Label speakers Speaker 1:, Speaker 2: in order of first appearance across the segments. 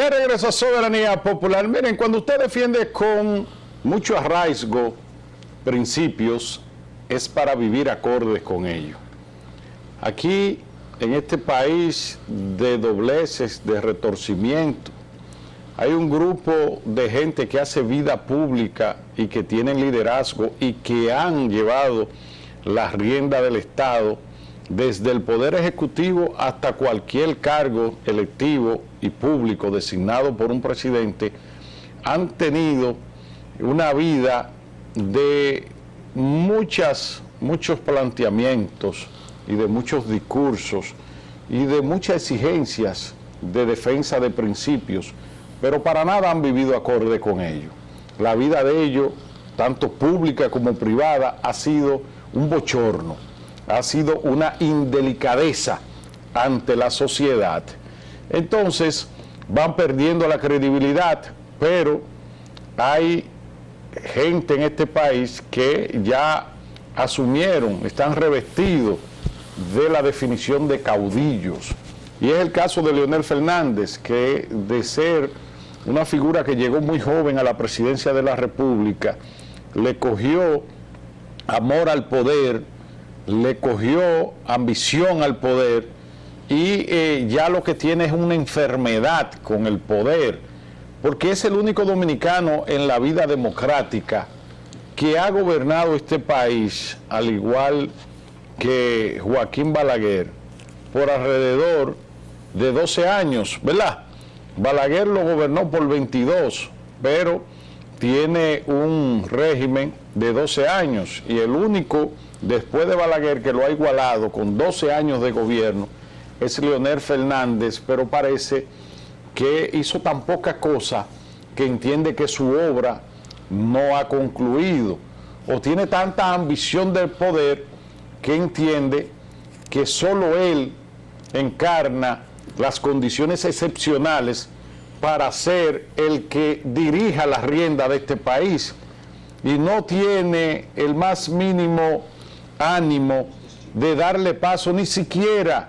Speaker 1: De regreso a Soberanía Popular. Miren, cuando usted defiende con mucho arraigo principios, es para vivir acordes con ellos. Aquí, en este país de dobleces, de retorcimiento, hay un grupo de gente que hace vida pública y que tienen liderazgo y que han llevado la rienda del Estado desde el Poder Ejecutivo hasta cualquier cargo electivo y público designado por un presidente, han tenido una vida de muchos planteamientos y de muchos discursos y de muchas exigencias de defensa de principios, pero para nada han vivido acorde con ello. La vida de ellos, tanto pública como privada, ha sido un bochorno, ha sido una indelicadeza ante la sociedad. Entonces van perdiendo la credibilidad, pero hay gente en este país que ya asumieron, están revestidos de la definición de caudillos. Y es el caso de Leonel Fernández, que de ser una figura que llegó muy joven a la presidencia de la República, le cogió amor al poder, le cogió ambición al poder y ya lo que tiene es una enfermedad con el poder, porque es el único dominicano en la vida democrática que ha gobernado este país, al igual que Joaquín Balaguer, por alrededor de 12 años, ¿verdad? Balaguer lo gobernó por 22, pero tiene un régimen de 12 años y el único después de Balaguer que lo ha igualado con 12 años de gobierno es Leonel Fernández, pero parece que hizo tan poca cosa que entiende que su obra no ha concluido, o tiene tanta ambición del poder que entiende que solo él encarna las condiciones excepcionales para ser el que dirija la rienda de este país y no tiene el más mínimo ánimo de darle paso ni siquiera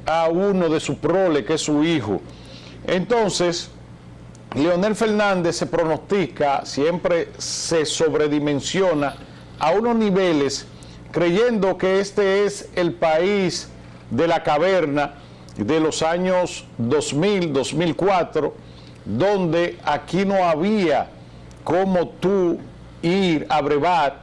Speaker 1: a uno de su prole, que es su hijo. Entonces, Leonel Fernández se pronostica, siempre se sobredimensiona a unos niveles, creyendo que este es el país de la caverna de los años 2000, 2004, donde aquí no había como tú ir a brevar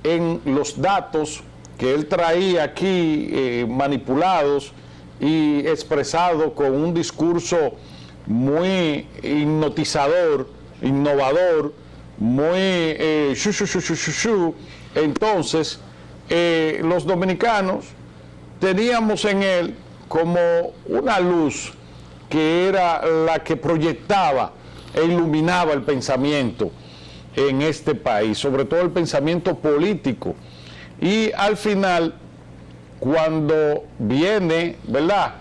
Speaker 1: en los datos que él traía aquí manipulados y expresado con un discurso muy hipnotizador, innovador, muy Entonces, los dominicanos teníamos en él como una luz que era la que proyectaba e iluminaba el pensamiento en este país, sobre todo el pensamiento político. Y al final, cuando viene, ¿verdad?,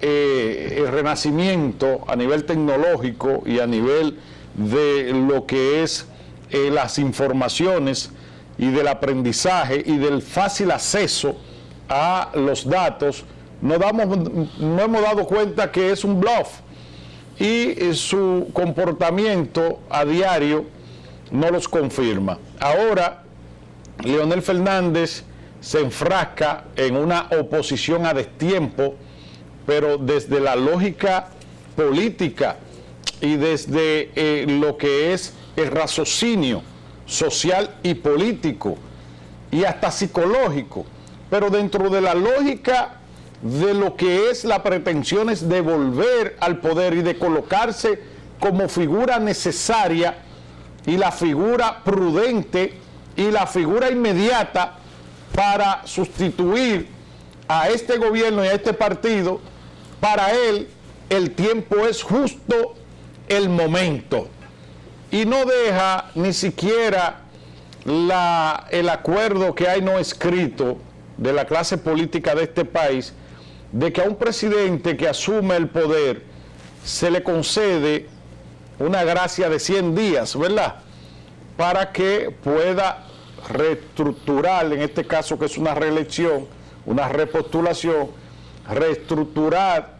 Speaker 1: el renacimiento a nivel tecnológico y a nivel de lo que es las informaciones y del aprendizaje y del fácil acceso a los datos, no hemos dado cuenta que es un bluff y su comportamiento a diario no los confirma. Ahora, Leonel Fernández se enfrasca en una oposición a destiempo, pero desde la lógica política y desde lo que es el raciocinio social y político y hasta psicológico, pero dentro de la lógica de lo que es la pretensión es de volver al poder y de colocarse como figura necesaria y la figura prudente y la figura inmediata para sustituir a este gobierno y a este partido. Para él el tiempo es justo el momento y no deja ni siquiera el acuerdo que hay no escrito de la clase política de este país, de que a un presidente que asume el poder se le concede una gracia de 100 días, ¿verdad?, para que pueda reestructurar, en este caso que es una reelección, una repostulación, reestructurar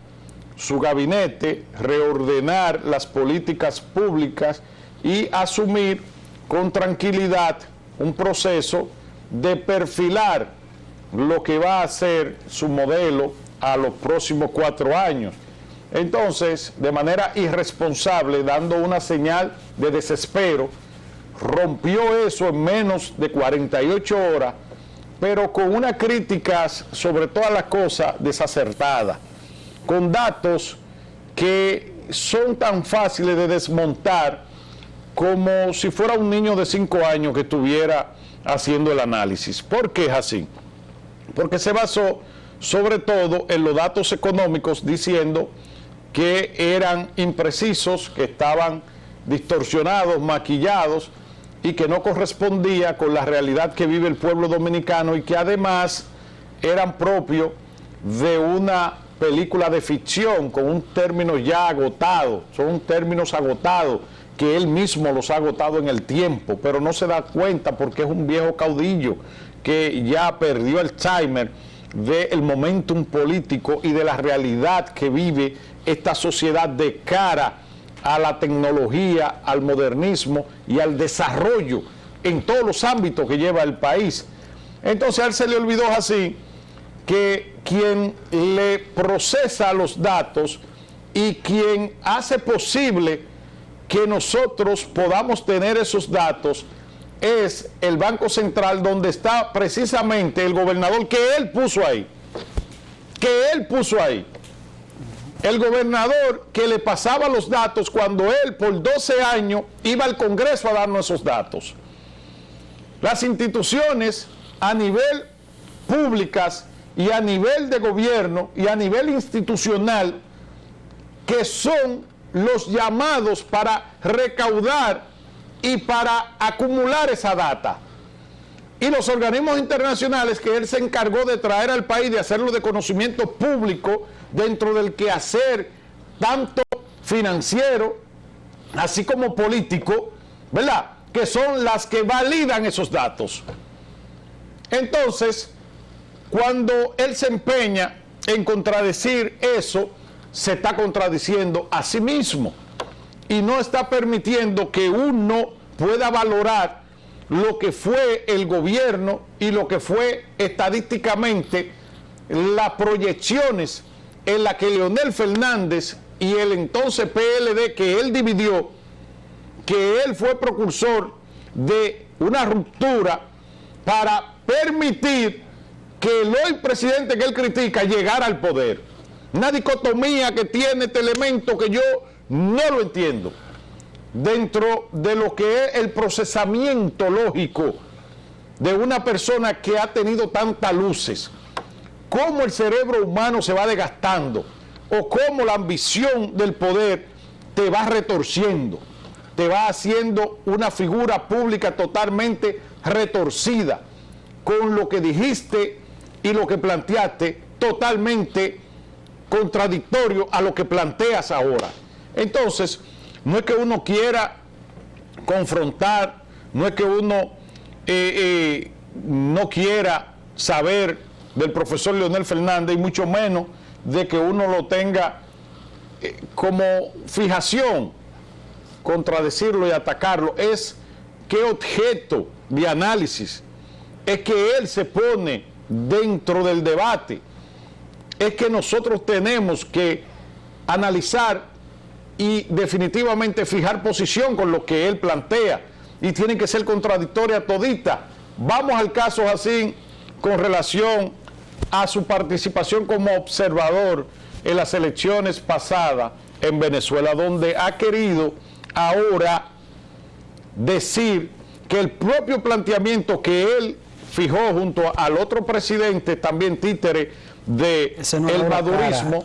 Speaker 1: su gabinete, reordenar las políticas públicas y asumir con tranquilidad un proceso de perfilar lo que va a ser su modelo a los próximos 4 años. Entonces, de manera irresponsable, dando una señal de desespero, rompió eso en menos de 48 horas, pero con unas críticas sobre todas las cosas desacertadas, con datos que son tan fáciles de desmontar como si fuera un niño de 5 años que estuviera haciendo el análisis. ¿Por qué es así? Porque se basó sobre todo en los datos económicos, diciendo que eran imprecisos, que estaban distorsionados, maquillados, y que no correspondía con la realidad que vive el pueblo dominicano, y que además eran propios de una película de ficción con un término ya agotado, son términos agotados, que él mismo los ha agotado en el tiempo, pero no se da cuenta porque es un viejo caudillo que ya perdió el timer del momentum político y de la realidad que vive esta sociedad de cara a la tecnología, al modernismo y al desarrollo en todos los ámbitos que lleva el país. Entonces a él se le olvidó así que quien le procesa los datos y quien hace posible que nosotros podamos tener esos datos es el Banco Central, donde está precisamente el gobernador que él puso ahí, el gobernador que le pasaba los datos cuando él por 12 años iba al Congreso a darnos esos datos. Las instituciones a nivel públicas y a nivel de gobierno y a nivel institucional, que son los llamados para recaudar y para acumular esa data, y los organismos internacionales que él se encargó de traer al país, de hacerlo de conocimiento público dentro del quehacer tanto financiero así como político, ¿verdad?, que son las que validan esos datos. Entonces, cuando él se empeña en contradecir eso, se está contradiciendo a sí mismo y no está permitiendo que uno pueda valorar lo que fue el gobierno y lo que fue estadísticamente las proyecciones en las que Leonel Fernández y el entonces PLD que él dividió, que él fue precursor de una ruptura para permitir que el hoy presidente que él critica llegara al poder. Una dicotomía que tiene este elemento que yo no lo entiendo dentro de lo que es el procesamiento lógico de una persona que ha tenido tantas luces. Cómo el cerebro humano se va desgastando, o cómo la ambición del poder te va retorciendo, te va haciendo una figura pública totalmente retorcida, con lo que dijiste y lo que planteaste totalmente contradictorio a lo que planteas ahora. Entonces, no es que uno quiera confrontar, no es que uno no quiera saber del profesor Leonel Fernández, y mucho menos de que uno lo tenga como fijación, contradecirlo y atacarlo. Es qué objeto de análisis es que él se pone dentro del debate. Es que nosotros tenemos que analizar y definitivamente fijar posición con lo que él plantea, y tiene que ser contradictoria todita. Vamos al caso así con relación a su participación como observador en las elecciones pasadas en Venezuela, donde ha querido ahora decir que el propio planteamiento que él fijó junto al otro presidente, también títere del madurismo,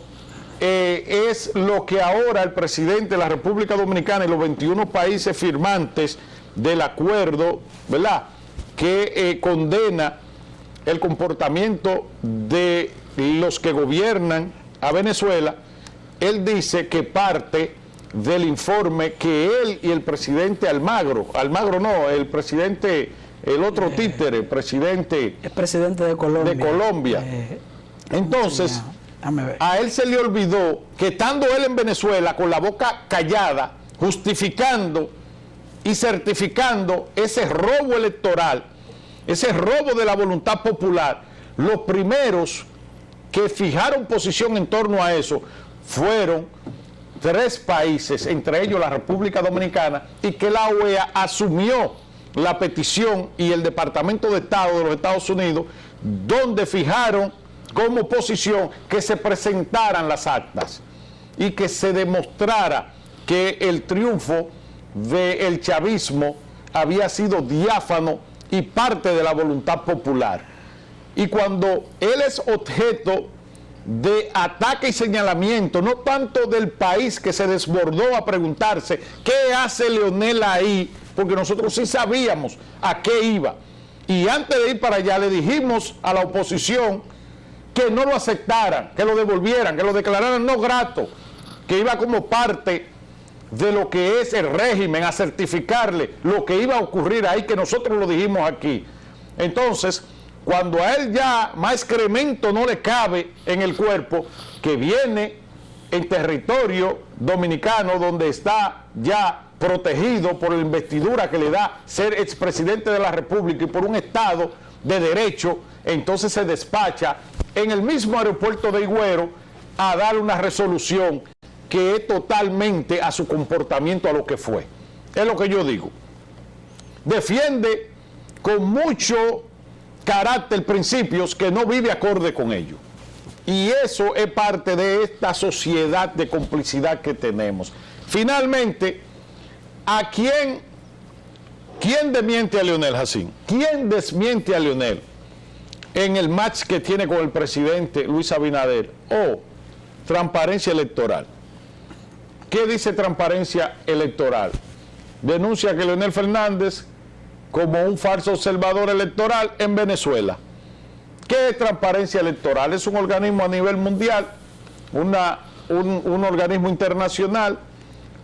Speaker 1: es lo que ahora el presidente de la República Dominicana y los 21 países firmantes del acuerdo, ¿verdad?, que condena el comportamiento de los que gobiernan a Venezuela. Él dice que parte del informe que él y el presidente Almagro no, el presidente, el otro títere, presidente...
Speaker 2: El presidente de Colombia.
Speaker 1: Entonces, A él se le olvidó que estando él en Venezuela con la boca callada, justificando y certificando ese robo electoral, ese robo de la voluntad popular, los primeros que fijaron posición en torno a eso fueron 3 países, entre ellos la República Dominicana, y que la OEA asumió la petición y el Departamento de Estado de los Estados Unidos, donde fijaron como posición que se presentaran las actas y que se demostrara que el triunfo del chavismo había sido diáfano y parte de la voluntad popular. Y cuando él es objeto de ataque y señalamiento, no tanto del país que se desbordó a preguntarse ¿qué hace Leonel ahí? Porque nosotros sí sabíamos a qué iba. Y antes de ir para allá le dijimos a la oposición que no lo aceptaran, que lo devolvieran, que lo declararan no grato, que iba como parte de lo que es el régimen, a certificarle lo que iba a ocurrir ahí, que nosotros lo dijimos aquí. Entonces, cuando a él ya más excremento no le cabe en el cuerpo, que viene en territorio dominicano donde está ya protegido por la investidura que le da ser expresidente de la República y por un Estado de derecho, entonces se despacha en el mismo aeropuerto de Higüero a dar una resolución que es totalmente a su comportamiento, a lo que fue. Es lo que yo digo. Defiende con mucho carácter principios que no vive acorde con ellos. Y eso es parte de esta sociedad de complicidad que tenemos. Finalmente, ¿a quién desmiente a Leonel Jacín? ¿Quién desmiente a Leonel en el match que tiene con el presidente Luis Abinader? Transparencia electoral. ¿Qué dice transparencia electoral? Denuncia que Leonel Fernández como un falso observador electoral en Venezuela. ¿Qué es transparencia electoral? Es un organismo a nivel mundial, un organismo internacional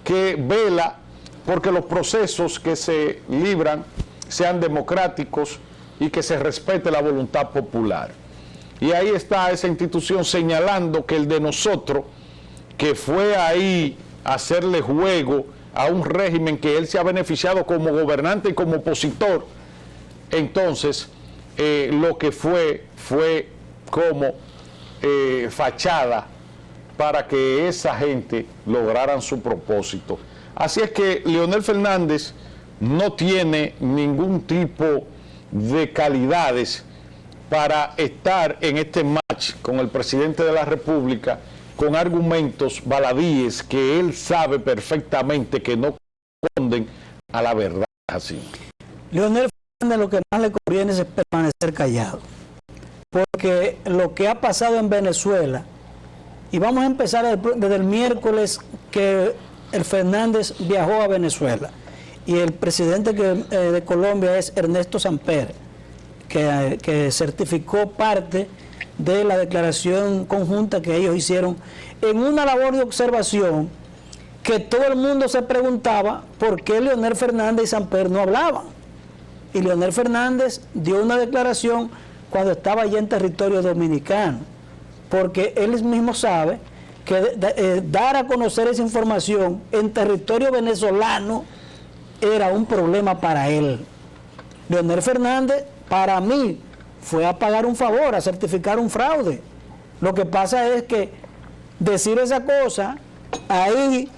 Speaker 1: que vela porque los procesos que se libran sean democráticos y que se respete la voluntad popular. Y ahí está esa institución señalando que el de nosotros, que fue ahí a hacerle juego a un régimen que él se ha beneficiado como gobernante y como opositor, entonces lo que fue como fachada para que esa gente lograran su propósito. Así es que Leonel Fernández no tiene ningún tipo de calidades para estar en este match con el presidente de la República con argumentos baladíes que él sabe perfectamente que no corresponden a la verdad. Así.
Speaker 2: Leonel Fernández lo que más le conviene es permanecer callado, porque lo que ha pasado en Venezuela, y vamos a empezar desde el miércoles que el Fernández viajó a Venezuela, y el presidente de Colombia es Ernesto Samper, que certificó parte de la declaración conjunta que ellos hicieron en una labor de observación que todo el mundo se preguntaba por qué Leonel Fernández y Samper no hablaban. Y Leonel Fernández dio una declaración cuando estaba allá en territorio dominicano, porque él mismo sabe que dar a conocer esa información en territorio venezolano era un problema para él. Leonel Fernández, para mí, fue a pagar un favor, a certificar un fraude. Lo que pasa es que decir esa cosa ahí,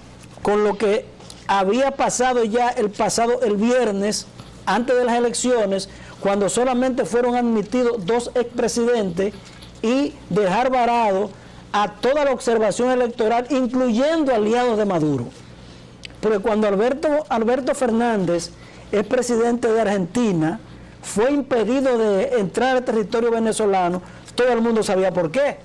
Speaker 2: con lo que había pasado ya el viernes, antes de las elecciones, cuando solamente fueron admitidos 2 expresidentes, y dejar varado a toda la observación electoral, incluyendo aliados de Maduro. Porque cuando Alberto Fernández es presidente de Argentina, fue impedido de entrar al territorio venezolano, todo el mundo sabía por qué.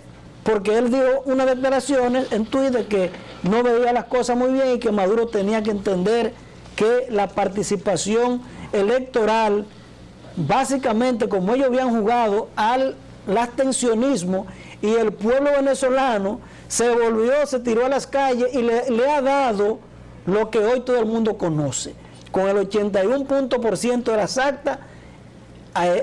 Speaker 2: Porque él dio unas declaraciones en Twitter que no veía las cosas muy bien y que Maduro tenía que entender que la participación electoral, básicamente como ellos habían jugado al abstencionismo, y el pueblo venezolano se se tiró a las calles y le ha dado lo que hoy todo el mundo conoce. Con el 81% de las actas,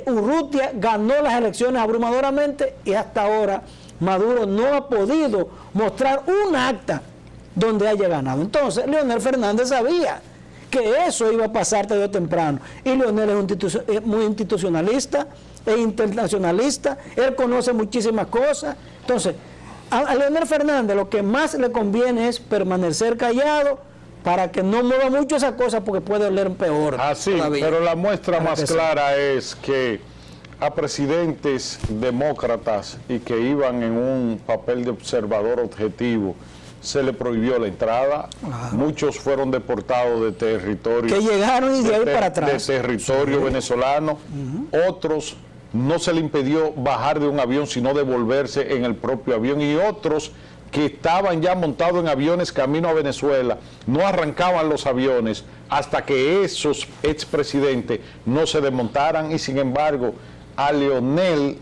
Speaker 2: Urrutia ganó las elecciones abrumadoramente y hasta ahora Maduro no ha podido mostrar un acta donde haya ganado. Entonces, Leonel Fernández sabía que eso iba a pasar tarde o temprano. Y Leonel es muy institucionalista e internacionalista, él conoce muchísimas cosas. Entonces, a Leonel Fernández lo que más le conviene es permanecer callado para que no mueva mucho esa cosa, porque puede oler peor.
Speaker 1: Así, pero la muestra más clara es que a presidentes demócratas y que iban en un papel de observador objetivo se le prohibió la entrada. Muchos fueron deportados de territorio,
Speaker 2: que llegaron y de ahí para atrás,
Speaker 1: de territorio venezolano. Otros no se le impidió bajar de un avión, sino devolverse en el propio avión, y otros que estaban ya montados en aviones camino a Venezuela no arrancaban los aviones hasta que esos expresidentes no se desmontaran. Y sin embargo, a Leonel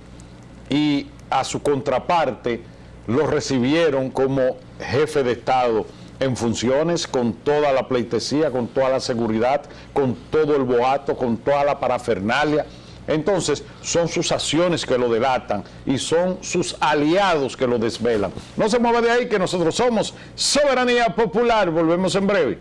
Speaker 1: y a su contraparte lo recibieron como jefe de Estado en funciones, con toda la pleitesía, con toda la seguridad, con todo el boato, con toda la parafernalia. Entonces, son sus acciones que lo delatan y son sus aliados que lo desvelan. No se mueva de ahí, que nosotros somos Soberanía Popular. Volvemos en breve.